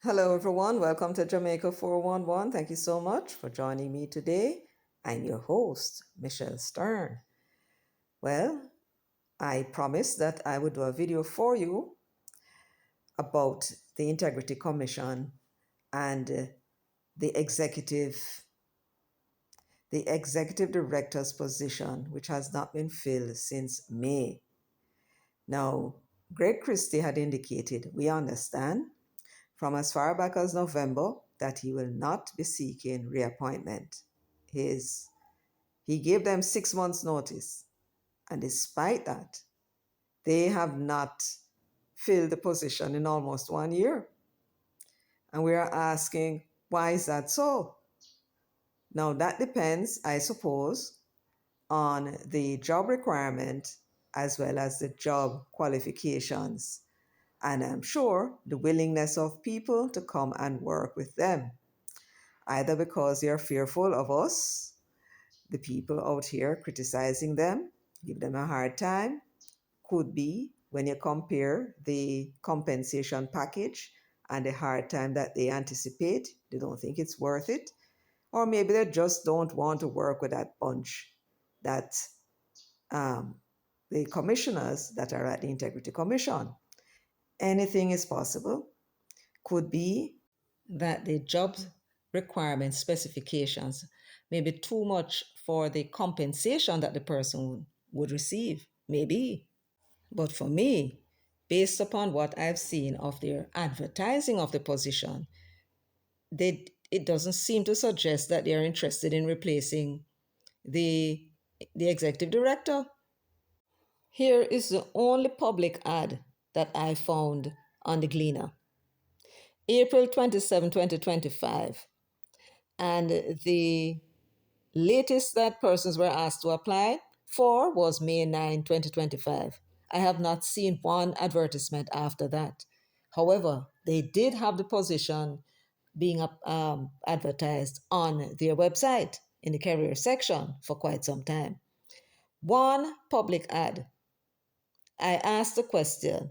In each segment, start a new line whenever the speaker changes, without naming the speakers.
Hello, everyone. Welcome to Jamaica 411. Thank you so much for joining me today. I'm your host, Michelle Stern. Well, I promised that I would do a video for you about the Integrity Commission and the executive the executive director's position, which has not been filled since May. Now, Greg Christie had indicated, we understand, from as far back as November that he will not be seeking reappointment. He gave them 6 months' notice, and despite that, they have not filled the position in almost 1 year. And we are asking, why is that so? Now, that depends, I suppose, on the job requirement as well as the job qualifications. And I'm sure the willingness of people to come and work with them, either because they are fearful of us, the people out here criticizing them, give them a hard time. Could be when you compare the compensation package and the hard time that they anticipate, they don't think it's worth it. Or maybe they just don't want to work with that bunch that the commissioners that are at the Integrity Commission. Anything is possible. Could be that the job requirement specifications may be too much for the compensation that the person would receive. Maybe. But for me, based upon what I've seen of their advertising of the position, it doesn't seem to suggest that they're interested in replacing the, the executive director. Here is the only public ad that I found on the Gleaner. April 27, 2025. And the latest that persons were asked to apply for was May 9, 2025. I have not seen one advertisement after that. However, they did have the position being advertised on their website in the career section for quite some time. One public ad. I asked the question,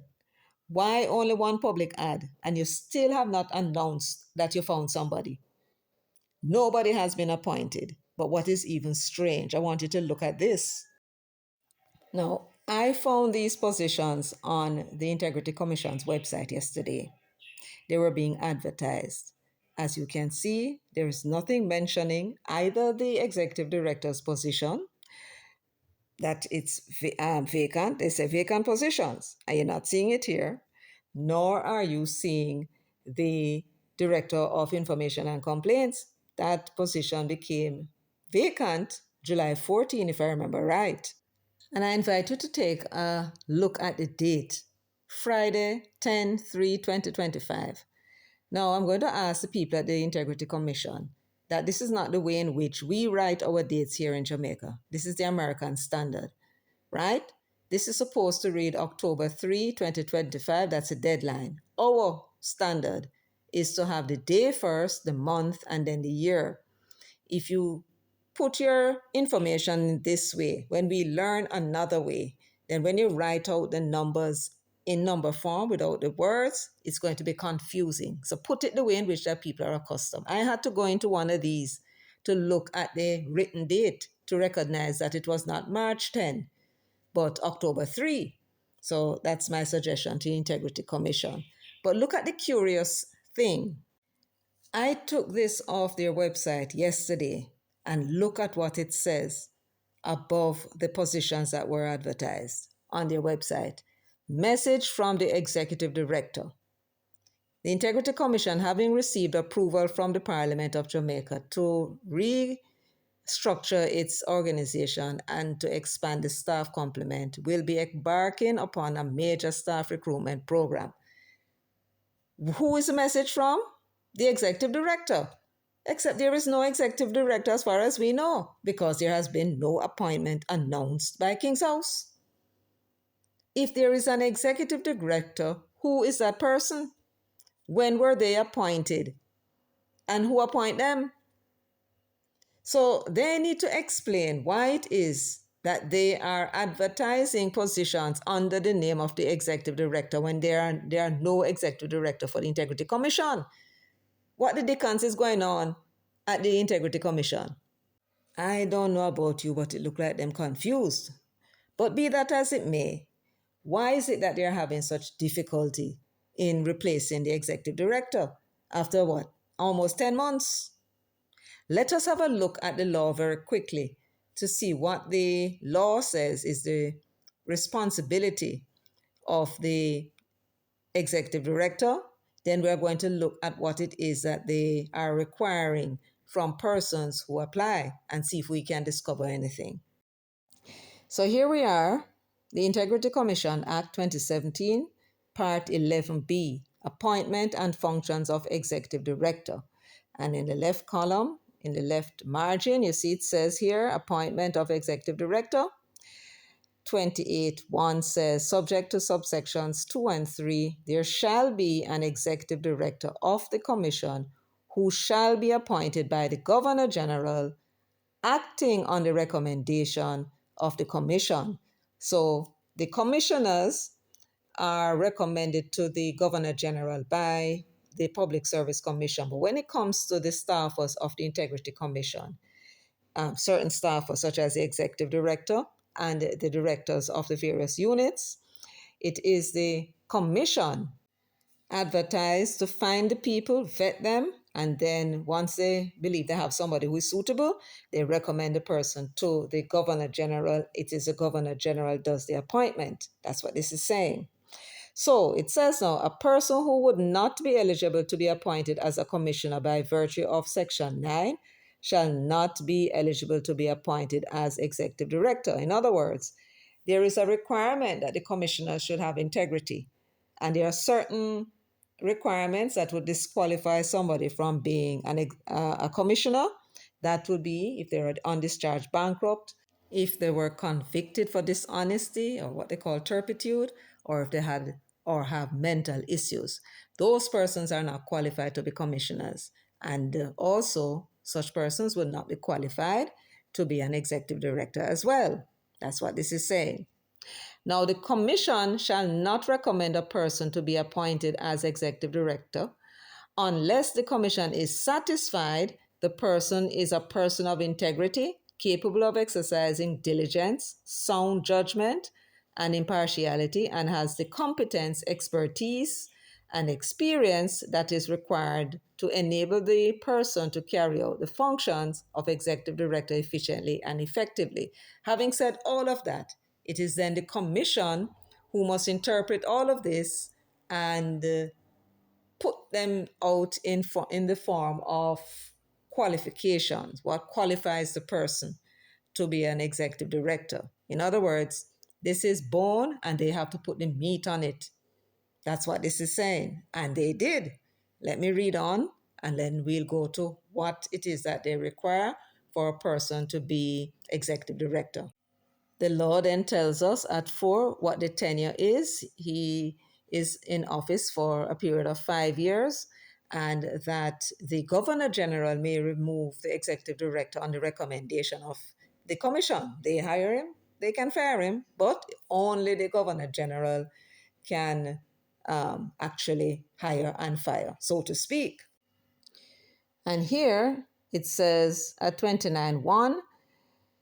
why only one public ad and you still have not announced that you found somebody? Nobody has been appointed. But what is even strange, I want you to look at this. Now, I found these positions on the Integrity Commission's website yesterday. They were being advertised. As you can see, there is nothing mentioning either the executive director's position, that it's vacant. They say vacant positions, and you're not seeing it here, nor are you seeing the director of information and complaints. That position became vacant July 14, if I remember right. And I invite you to take a look at the date, Friday, 10/3/2025. Now, I'm going to ask the people at the Integrity Commission that this is not the way in which we write our dates here in Jamaica. This is the American standard, right? This is supposed to read October 3, 2025. That's a deadline. Our standard is to have the day first, the month, and then the year. If you put your information this way, when we learn another way, then when you write out the numbers in number form without the words, it's going to be confusing. So put it the way in which that people are accustomed. I had to go into one of these to look at the written date to recognize that it was not March 10, but October 3. So that's my suggestion to the Integrity Commission. But look at the curious thing. I took this off their website yesterday and look at what it says above the positions that were advertised on their website. Message from the executive director. The Integrity Commission, having received approval from the Parliament of Jamaica to restructure its organization and to expand the staff complement, will be embarking upon a major staff recruitment program. Who is the message from? The executive director. Except there is no executive director as far as we know, because there has been no appointment announced by King's House. If there is an executive director, who is that person? When were they appointed? And who appoint them? So they need to explain why it is that they are advertising positions under the name of the executive director when there are no executive director for the Integrity Commission. What the dickens is going on at the Integrity Commission? I don't know about you, but it looked like them confused. But be that as it may, why is it that they're having such difficulty in replacing the executive director after what? Almost 10 months? Let us have a look at the law very quickly to see what the law says is the responsibility of the executive director. Then we're going to look at what it is that they are requiring from persons who apply and see if we can discover anything. So here we are, the Integrity Commission Act 2017, Part 11B, Appointment and Functions of Executive Director. And in the left column, in the left margin, you see it says here, Appointment of Executive Director. 28.1 says, subject to subsections 2 and 3, there shall be an executive director of the commission who shall be appointed by the Governor General acting on the recommendation of the commission. So the commissioners are recommended to the Governor General by the Public Service Commission. But when it comes to the staffers of the Integrity Commission, certain staffers, such as the executive director and the directors of the various units, it is the commission advertised to find the people, vet them, and then once they believe they have somebody who is suitable, they recommend the person to the Governor General. It is the Governor General does the appointment. That's what this is saying. So it says now, a person who would not be eligible to be appointed as a commissioner by virtue of Section 9 shall not be eligible to be appointed as executive director. In other words, there is a requirement that the commissioner should have integrity, and there are certain requirements that would disqualify somebody from being a commissioner. That would be if they're an undischarged bankrupt, if they were convicted for dishonesty or what they call turpitude, or if they had or have mental issues. Those persons are not qualified to be commissioners. And also, such persons would not be qualified to be an executive director as well. That's what this is saying. Now, the commission shall not recommend a person to be appointed as executive director unless the commission is satisfied the person is a person of integrity, capable of exercising diligence, sound judgment, and impartiality, and has the competence, expertise, and experience that is required to enable the person to carry out the functions of executive director efficiently and effectively. Having said all of that, it is then the commission who must interpret all of this and put them out in the form of qualifications, what qualifies the person to be an executive director. In other words, this is bone and they have to put the meat on it. That's what this is saying. And they did. Let me read on and then we'll go to what it is that they require for a person to be executive director. The law then tells us at 4 what the tenure is. He is in office for a period of 5 years, and that the Governor General may remove the executive director on the recommendation of the commission. They hire him, they can fire him, but only the Governor General can actually hire and fire, so to speak. And here it says at 29.1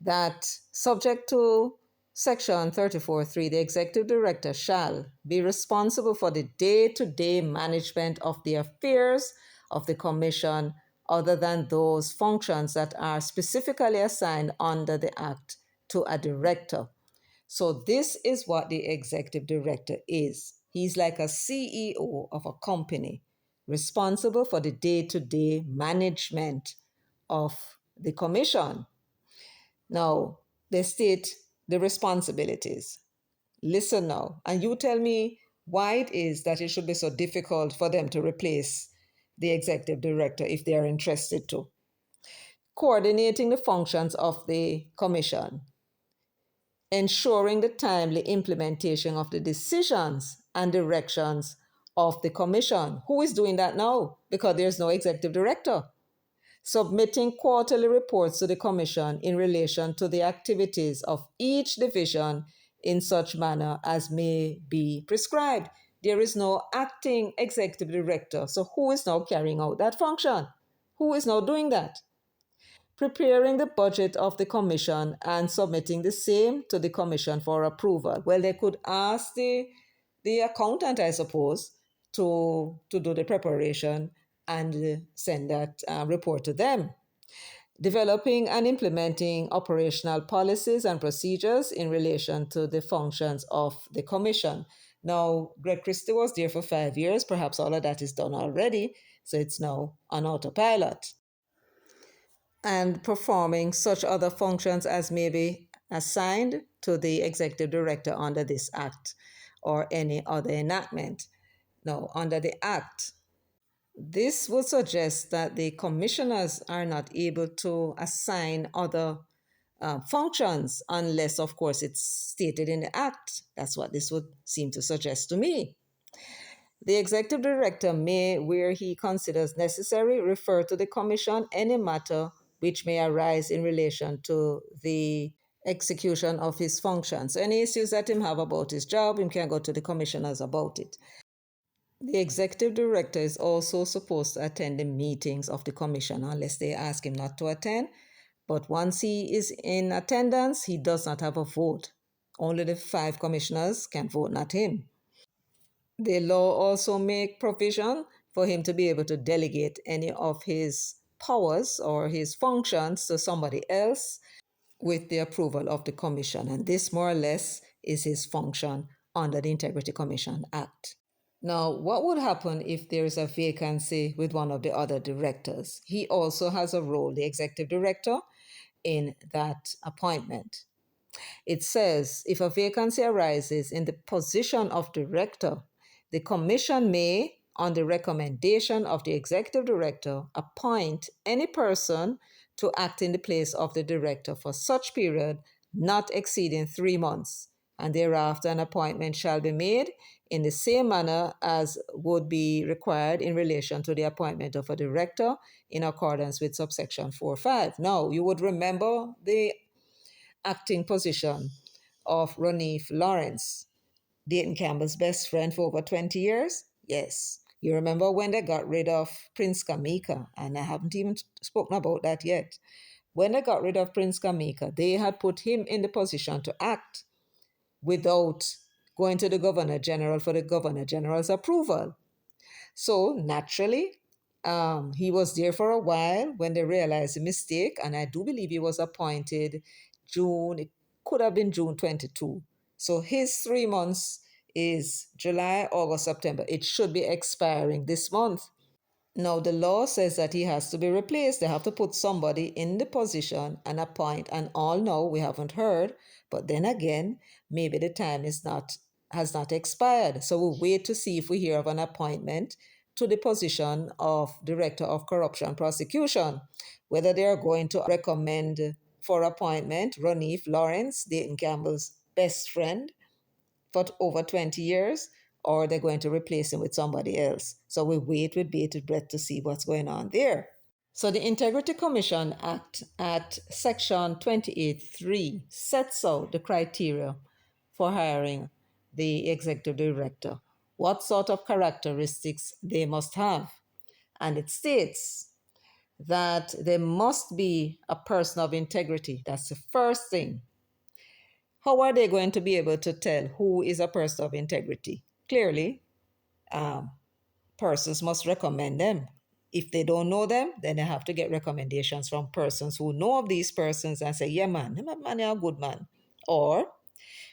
that subject to Section 34.3, the executive director shall be responsible for the day-to-day management of the affairs of the commission other than those functions that are specifically assigned under the Act to a director. So this is what the executive director is. He's like a CEO of a company, responsible for the day-to-day management of the commission. Now, they state the responsibilities. Listen now, and you tell me why it is that it should be so difficult for them to replace the executive director if they are interested to. Coordinating the functions of the commission, ensuring the timely implementation of the decisions and directions of the commission. Who is doing that now? Because there's no executive director. submitting quarterly reports to the Commission in relation to the activities of each division in such manner as may be prescribed. There is no acting executive director. So, who is now carrying out that function? Who is now doing that? Preparing the budget of the Commission and submitting the same to the Commission for approval. Well, they could ask the accountant, I suppose, to do the preparation and send that report to them. Developing and implementing operational policies and procedures in relation to the functions of the Commission. Now, Greg Christie was there for 5 years. Perhaps all of that is done already, so it's now on autopilot. And performing such other functions as may be assigned to the executive director under this act or any other enactment. Now, under the act, this would suggest that the commissioners are not able to assign other functions unless, of course, it's stated in the act. That's what this would seem to suggest to me. The executive director may, where he considers necessary, refer to the commission any matter which may arise in relation to the execution of his functions. Any issues that him have about his job, him can go to the commissioners about it. The executive director is also supposed to attend the meetings of the commission unless they ask him not to attend. But once he is in attendance, he does not have a vote. Only the 5 commissioners can vote, not him. The law also make provision for him to be able to delegate any of his powers or his functions to somebody else with the approval of the commission. And this more or less is his function under the Integrity Commission Act. Now, what would happen if there is a vacancy with one of the other directors? He also has a role, the executive director, in that appointment. It says if a vacancy arises in the position of director, the commission may, on the recommendation of the executive director, appoint any person to act in the place of the director for such period not exceeding 3 months, and thereafter an appointment shall be made in the same manner as would be required in relation to the appointment of a director in accordance with subsection 4.5. Now, you would remember the acting position of Ronif Lawrence, Dayton Campbell's best friend for over 20 years? Yes. You remember when they got rid of Prince Kamika, and I haven't even spoken about that yet. When they got rid of Prince Kamika, they had put him in the position to act without going to the Governor General for the Governor General's approval. So naturally, he was there for a while when they realized the mistake, and I do believe he was appointed June, it could have been June 22. So his 3 months is July, August, September. It should be expiring this month. Now, the law says that he has to be replaced. They have to put somebody in the position and appoint. And all know we haven't heard. But then again, maybe the time has not expired. So we'll wait to see if we hear of an appointment to the position of Director of Corruption Prosecution, whether they are going to recommend for appointment Ronif Lawrence, Dayton Campbell's best friend, for over 20 years, or they're going to replace him with somebody else. So we wait with bated breath to see what's going on there. So the Integrity Commission Act at Section 28.3 sets out the criteria for hiring the executive director, what sort of characteristics they must have. And it states that there must be a person of integrity. That's the first thing. How are they going to be able to tell who is a person of integrity? Clearly, persons must recommend them. If they don't know them, then they have to get recommendations from persons who know of these persons and say, yeah, man, you're a good man. Or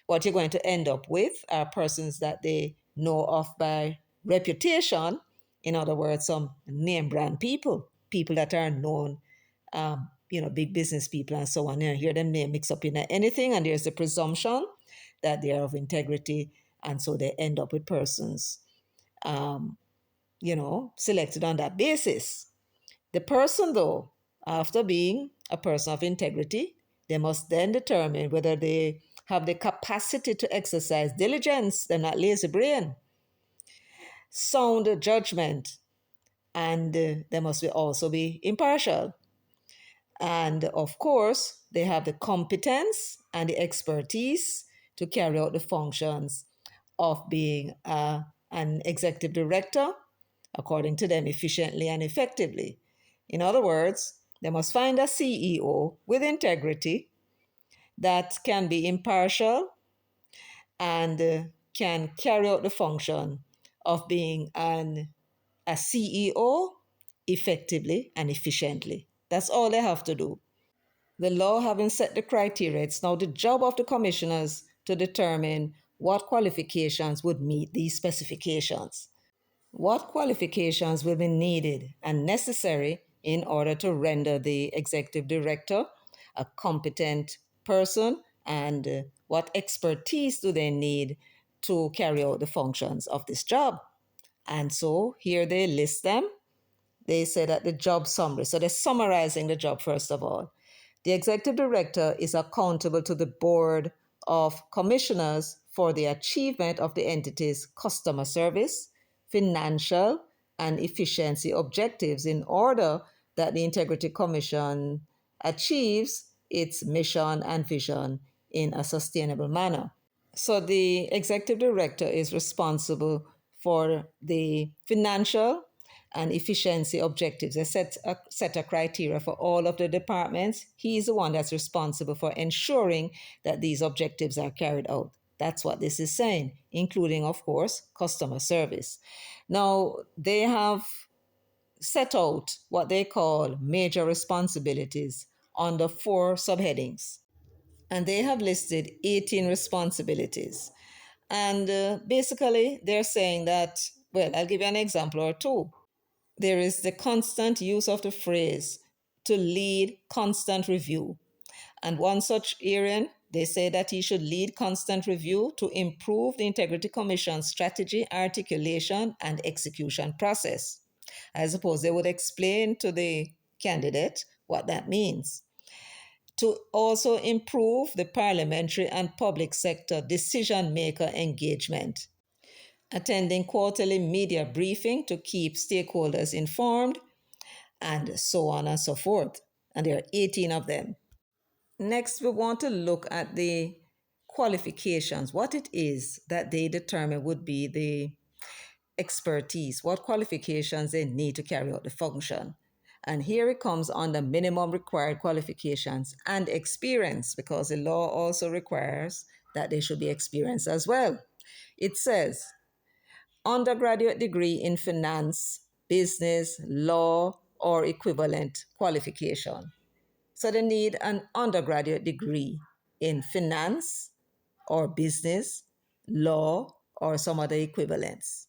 what you're going to end up with are persons that they know of by reputation. In other words, some name brand people, people that are known, big business people and so on. You hear them name mix up in anything, and there's a presumption that they are of integrity, and so they end up with persons, selected on that basis. The person, though, after being a person of integrity, they must then determine whether they have the capacity to exercise diligence, they're not lazy brain, sound judgment, and they must also be impartial. And of course, they have the competence and the expertise to carry out the functions of being an executive director, according to them, efficiently and effectively. In other words, they must find a CEO with integrity that can be impartial and can carry out the function of being a CEO effectively and efficiently. That's all they have to do. The law having set the criteria, it's now the job of the commissioners to determine what qualifications would meet these specifications. What qualifications will be needed and necessary in order to render the executive director a competent person, and what expertise do they need to carry out the functions of this job? And so here they list them. They say that the job summary. So they're summarizing the job first of all. The executive director is accountable to the board of commissioners for the achievement of the entity's customer service, financial, and efficiency objectives in order that the Integrity Commission achieves its mission and vision in a sustainable manner. So the executive director is responsible for the financial and efficiency objectives. They set a criteria for all of the departments. He's the one that's responsible for ensuring that these objectives are carried out. That's what this is saying, including, of course, customer service. Now, they have set out what they call major responsibilities under 4 subheadings. And they have listed 18 responsibilities. And basically, they're saying that, well, I'll give you an example or two. There is the constant use of the phrase to lead constant review. And one such area, they say that he should lead constant review to improve the Integrity Commission's strategy, articulation, and execution process. I suppose they would explain to the candidate what that means. To also improve the parliamentary and public sector decision maker engagement, attending quarterly media briefing to keep stakeholders informed, and so on and so forth. And there are 18 of them. Next, we want to look at the qualifications, what it is that they determine would be the expertise, what qualifications they need to carry out the function. And here it comes on the minimum required qualifications and experience, because the law also requires that they should be experienced as well. It says undergraduate degree in finance, business, law, or equivalent qualification. So they need an undergraduate degree in finance or business, law, or some other equivalents.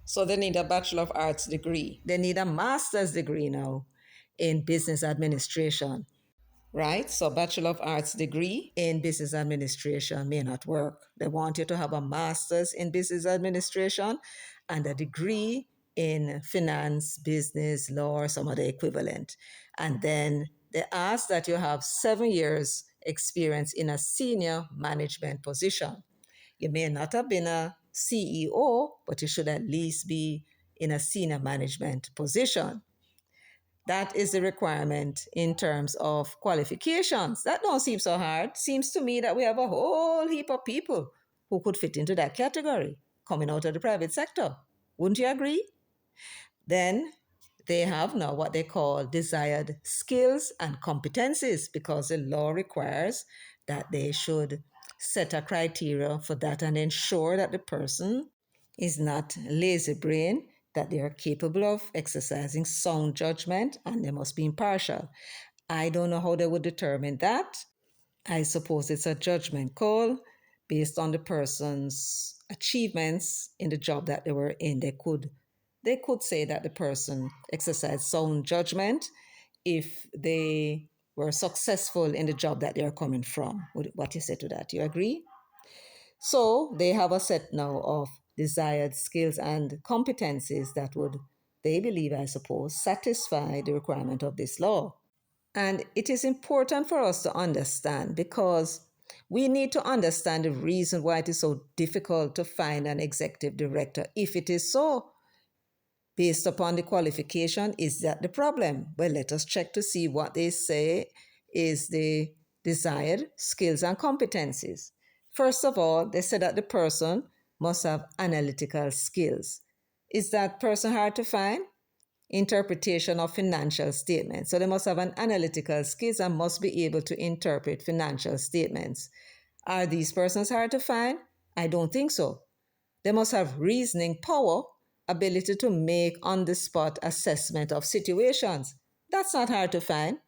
So they need a Bachelor of Arts degree. They need a master's degree now in business administration, right? So Bachelor of Arts degree in business administration may not work. They want you to have a master's in business administration and a degree in finance, business, law, or some other equivalent. And then they ask that you have 7 years experience in a senior management position. You may not have been a CEO, but you should at least be in a senior management position. That is the requirement in terms of qualifications. That don't seem so hard. Seems to me that we have a whole heap of people who could fit into that category coming out of the private sector. Wouldn't you agree? Then they have now what they call desired skills and competencies, because the law requires that they should set a criteria for that and ensure that the person is not lazy brain, that they are capable of exercising sound judgment, and they must be impartial. I don't know how they would determine that. I suppose it's a judgment call based on the person's achievements in the job that they were in. They could say that the person exercised sound judgment if they were successful in the job that they are coming from. What you say to that? You agree? So they have a set now of desired skills and competencies that would, they believe, I suppose, satisfy the requirement of this law. And it is important for us to understand, because we need to understand the reason why it is so difficult to find an executive director, if it is so, based upon the qualification. Is that the problem? Well, let us check to see what they say is the desired skills and competencies. First of all, they said that the person must have analytical skills. Is that person hard to find? Interpretation of financial statements. So they must have an analytical skills and must be able to interpret financial statements. Are these persons hard to find? I don't think so. They must have reasoning power, ability to make on-the-spot assessment of situations. That's not hard to find.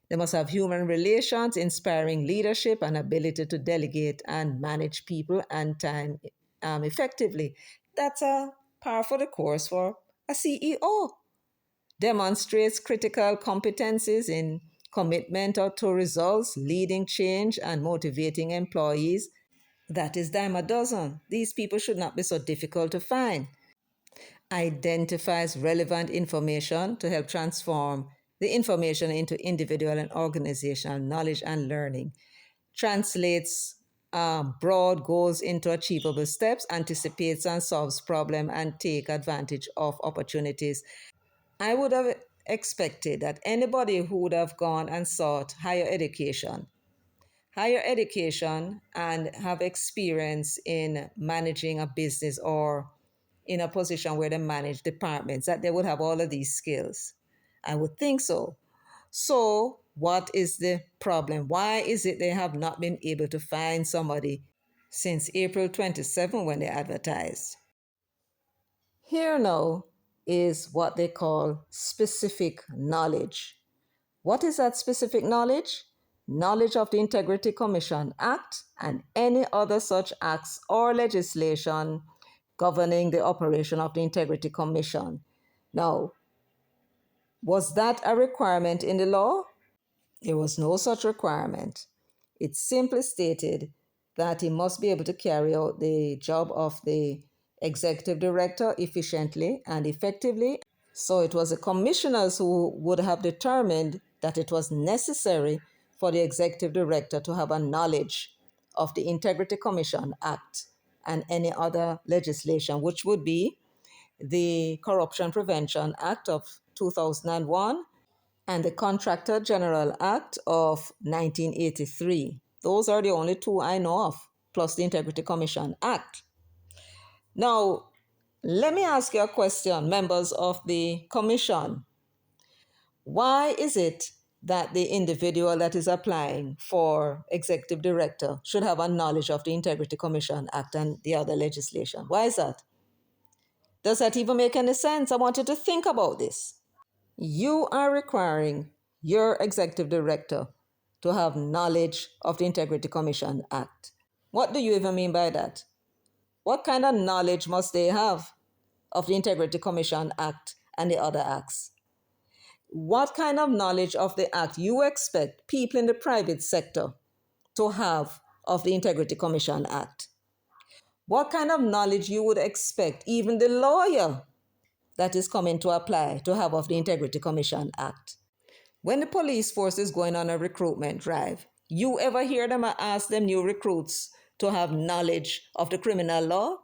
They must have human relations, inspiring leadership, and ability to delegate and manage people and time effectively. That's a par for the course for a CEO. Demonstrates critical competencies in commitment to results, leading change, and motivating employees. That is dime a dozen. These people should not be so difficult to find. Identifies relevant information to help transform the information into individual and organizational knowledge and learning. Translates broad goals into achievable steps, anticipates and solves problems, and take advantage of opportunities. I would have expected that anybody who would have gone and sought higher education and have experience in managing a business or in a position where they manage departments, that they would have all of these skills. I would think so. So, what is the problem? Why is it they have not been able to find somebody since April 27 when they advertised? Here now is what they call specific knowledge. What is that specific knowledge? Knowledge of the Integrity Commission Act and any other such acts or legislation governing the operation of the Integrity Commission. Now, was that a requirement in the law? There was no such requirement. It simply stated that he must be able to carry out the job of the executive director efficiently and effectively. So it was the commissioners who would have determined that it was necessary for the executive director to have a knowledge of the Integrity Commission Act and any other legislation, which would be the Corruption Prevention Act of 2001 and the Contractor General Act of 1983. Those are the only two I know of, plus the Integrity Commission Act. Now, let me ask you a question, members of the commission. Why is it that the individual that is applying for executive director should have a knowledge of the Integrity Commission Act and the other legislation? Why is that? Does that even make any sense? I want you to think about this. You are requiring your executive director to have knowledge of the Integrity Commission Act. What do you even mean by that? What kind of knowledge must they have of the Integrity Commission Act and the other acts? What kind of knowledge of the act you expect people in the private sector to have of the Integrity Commission Act? What kind of knowledge you would expect even the lawyer that is coming to apply to have of the Integrity Commission Act? When the police force is going on a recruitment drive, you ever hear them ask them new recruits to have knowledge of the criminal law?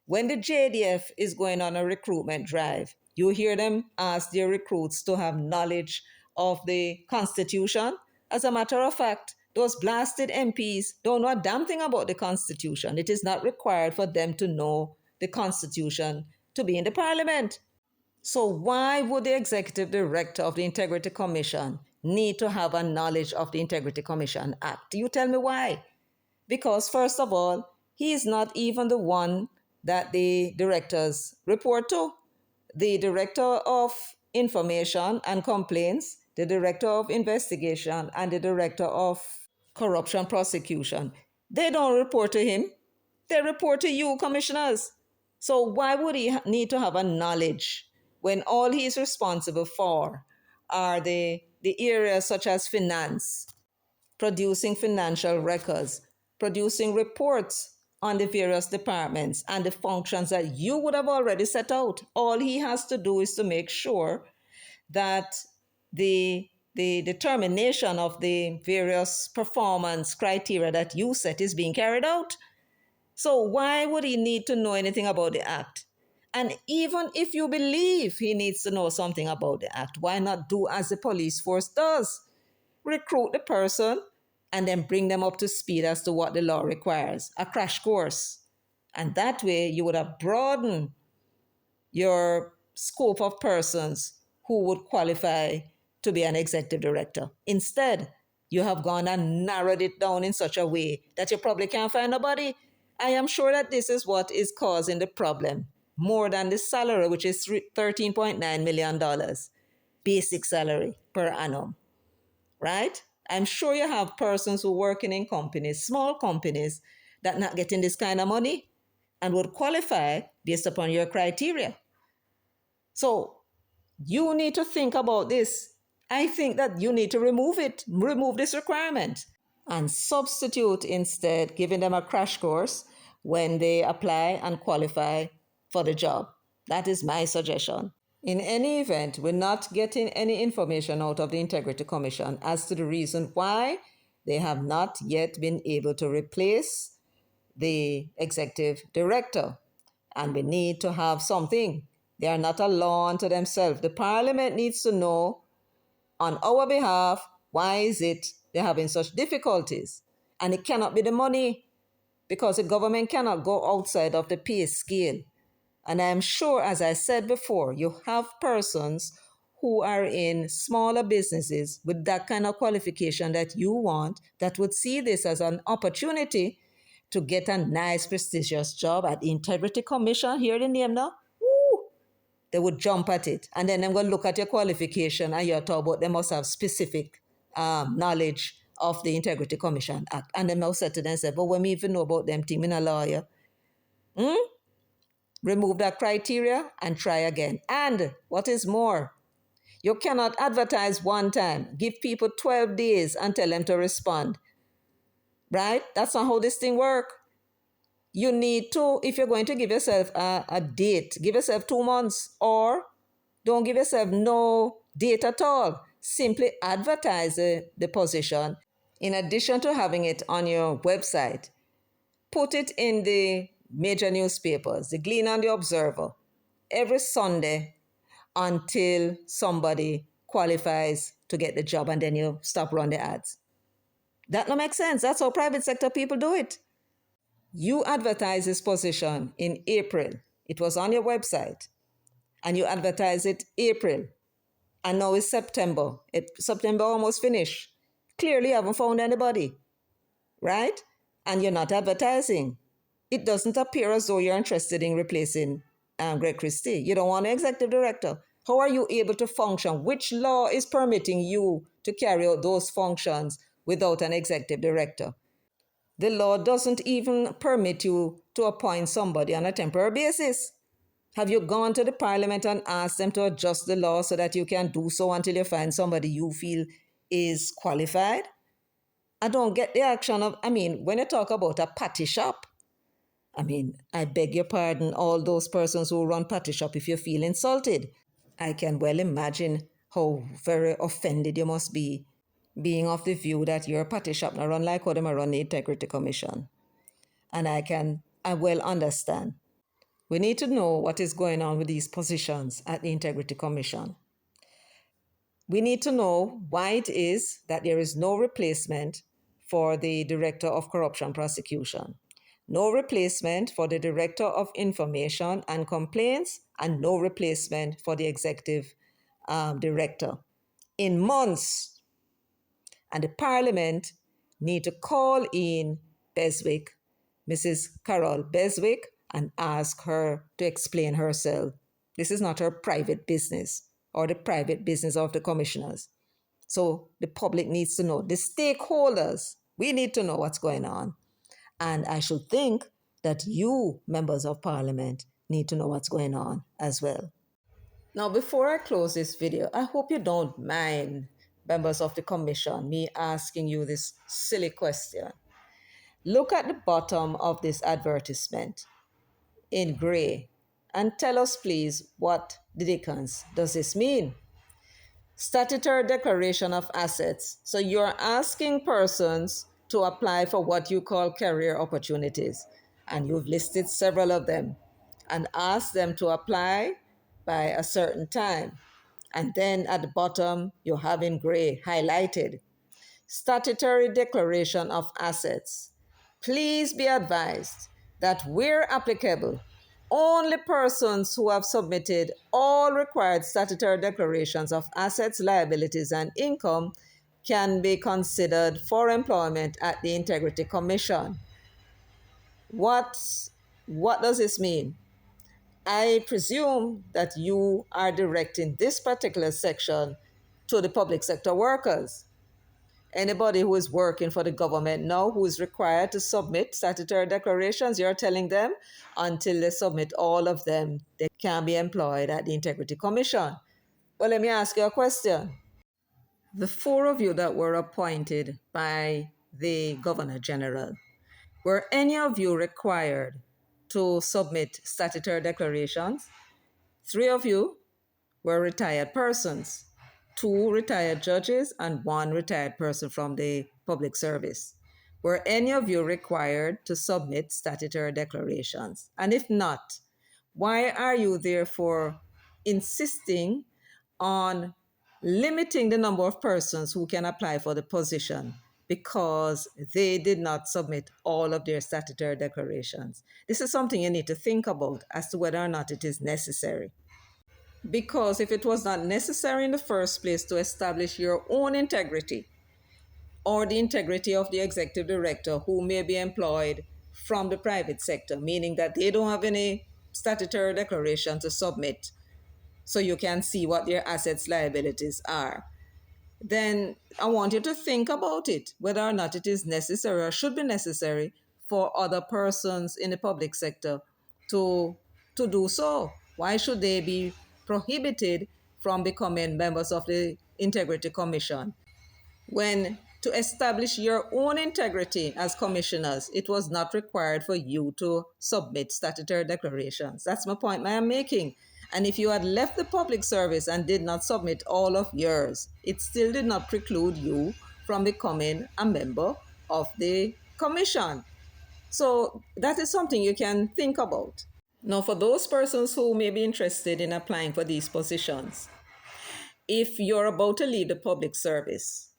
When the JDF is going on a recruitment drive, you hear them ask their recruits to have knowledge of the Constitution. As a matter of fact, those blasted MPs don't know a damn thing about the Constitution. It is not required for them to know the Constitution to be in the Parliament. So why would the executive director of the Integrity Commission need to have a knowledge of the Integrity Commission Act? You tell me why. Because first of all, he is not even the one that the directors report to. The director of information and complaints, the director of investigation, and the director of corruption prosecution, they don't report to him. They report to you, commissioners. So why would he need to have a knowledge when all he's responsible for are the areas such as finance, producing financial records, producing reports on the various departments and the functions that you would have already set out? All he has to do is to make sure that the determination of the various performance criteria that you set is being carried out. So why would he need to know anything about the act? And even if you believe he needs to know something about the act, why not do as the police force does? Recruit the person and then bring them up to speed as to what the law requires, a crash course. And that way you would have broadened your scope of persons who would qualify to be an executive director. Instead, you have gone and narrowed it down in such a way that you probably can't find nobody. I am sure that this is what is causing the problem, more than the salary, which is $13.9 million basic salary per annum, right? I'm sure you have persons who are working in companies, small companies, that not getting this kind of money and would qualify based upon your criteria. So you need to think about this. I think that you need to remove this requirement and substitute instead giving them a crash course when they apply and qualify for the job. That is my suggestion. In any event, we're not getting any information out of the Integrity Commission as to the reason why they have not yet been able to replace the executive director. And we need to have something. They are not a law unto themselves. The Parliament needs to know on our behalf why is it they're having such difficulties. And it cannot be the money, because the government cannot go outside of the pay scale. And I'm sure, as I said before, you have persons who are in smaller businesses with that kind of qualification that you want, that would see this as an opportunity to get a nice, prestigious job at the Integrity Commission here in name now. Woo! They would jump at it. And then they're going to look at your qualification and you're talking about they must have specific knowledge of the Integrity Commission Act. And they must say to themselves, but when we even know about them, team in a lawyer, remove that criteria and try again. And what is more, you cannot advertise one time. Give people 12 days and tell them to respond. Right? That's not how this thing works. You need to, if you're going to give yourself a date, give yourself 2 months, or don't give yourself no date at all. Simply advertise the position. In addition to having it on your website, put it in the major newspapers, the Gleaner and the Observer, every Sunday until somebody qualifies to get the job, and then you stop running the ads. That don't make sense. That's how private sector people do it. You advertise this position in April. It was on your website. And you advertise it April. And now it's September. September almost finished. Clearly you haven't found anybody. Right? And you're not advertising. It doesn't appear as though you're interested in replacing Greg Christie. You don't want an executive director. How are you able to function? Which law is permitting you to carry out those functions without an executive director? The law doesn't even permit you to appoint somebody on a temporary basis. Have you gone to the Parliament and asked them to adjust the law so that you can do so until you find somebody you feel is qualified? I don't get the action of, when you talk about a patty shop, I beg your pardon, all those persons who run patty shop, if you feel insulted. I can well imagine how very offended you must be, being of the view that your patty shop now run like how them run the Integrity Commission. And I well understand. We need to know what is going on with these positions at the Integrity Commission. We need to know why it is that there is no replacement for the Director of Corruption Prosecution, no replacement for the Director of Information and Complaints, and no replacement for the Executive Director in months. And the Parliament need to call in Beswick, Mrs. Carol Beswick, and ask her to explain herself. This is not her private business or the private business of the commissioners. So the public needs to know. The stakeholders, we need to know what's going on. And I should think that you, members of Parliament, need to know what's going on as well. Now, before I close this video, I hope you don't mind, members of the commission, me asking you this silly question. Look at the bottom of this advertisement in gray and tell us, please, what the dickens does this mean? Statutory declaration of assets. So you're asking persons to apply for what you call career opportunities, and you've listed several of them. and ask them to apply by a certain time. And then at the bottom, you have in gray highlighted statutory declaration of assets. Please be advised that where applicable, only persons who have submitted all required statutory declarations of assets, liabilities, and income can be considered for employment at the Integrity Commission. What, what does this mean? I presume that you are directing this particular section to the public sector workers. Anybody who is working for the government now who is required to submit statutory declarations, you're telling them until they submit all of them, they can be employed at the Integrity Commission. Well, let me ask you a question. The four of you that were appointed by the Governor General, were any of you required to submit statutory declarations? Three of you were retired persons, two retired judges and one retired person from the public service. Were any of you required to submit statutory declarations? And if not, why are you therefore insisting on limiting the number of persons who can apply for the position because they did not submit all of their statutory declarations? This is something you need to think about as to whether or not it is necessary. Because if it was not necessary in the first place to establish your own integrity or the integrity of the executive director who may be employed from the private sector, meaning that they don't have any statutory declaration to submit so you can see what their assets liabilities are, then I want you to think about it, whether or not it is necessary or should be necessary for other persons in the public sector to, to do so. Why should they be prohibited from becoming members of the Integrity Commission? When to establish your own integrity as commissioners, it was not required for you to submit statutory declarations. That's my point I am making. And if you had left the public service and did not submit all of yours, it still did not preclude you from becoming a member of the commission. So that is something you can think about. Now, for those persons who may be interested in applying for these positions, if you're about to leave the public service,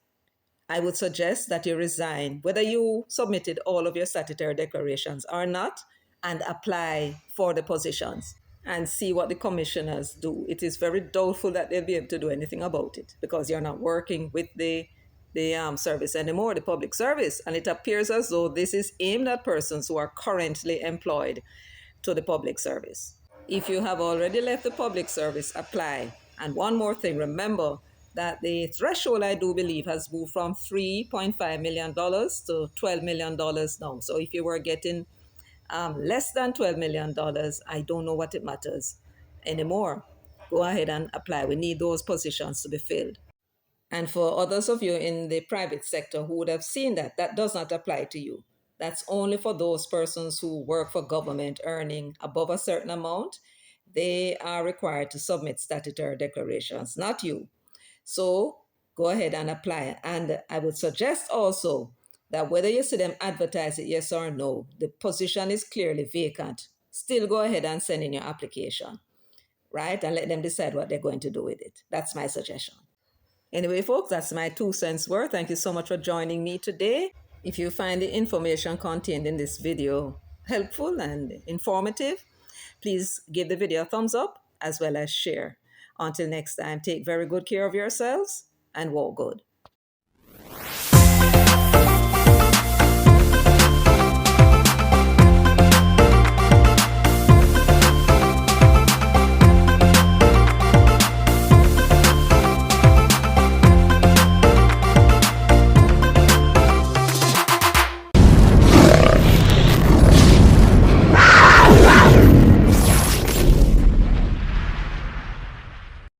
I would suggest that you resign, whether you submitted all of your statutory declarations or not, and apply for the positions and see what the commissioners do. It is very doubtful that they'll be able to do anything about it because you're not working with the service anymore, the public service. And it appears as though this is aimed at persons who are currently employed to the public service. If you have already left the public service, apply. And one more thing, remember that the threshold, I do believe, has moved from $3.5 million to $12 million now. So if you were getting less than $12 million, I don't know what it matters anymore. Go ahead and apply. We need those positions to be filled. And for others of you in the private sector who would have seen that, that does not apply to you. That's only for those persons who work for government earning above a certain amount. They are required to submit statutory declarations, not you. So go ahead and apply. And I would suggest also that whether you see them advertise it, yes or no, the position is clearly vacant. Still go ahead and send in your application, right? And let them decide what they're going to do with it. That's my suggestion. Anyway, folks, that's my 2 cents worth. Thank you so much for joining me today. If you find the information contained in this video helpful and informative, please give the video a thumbs up as well as share. Until next time, take very good care of yourselves and walk good.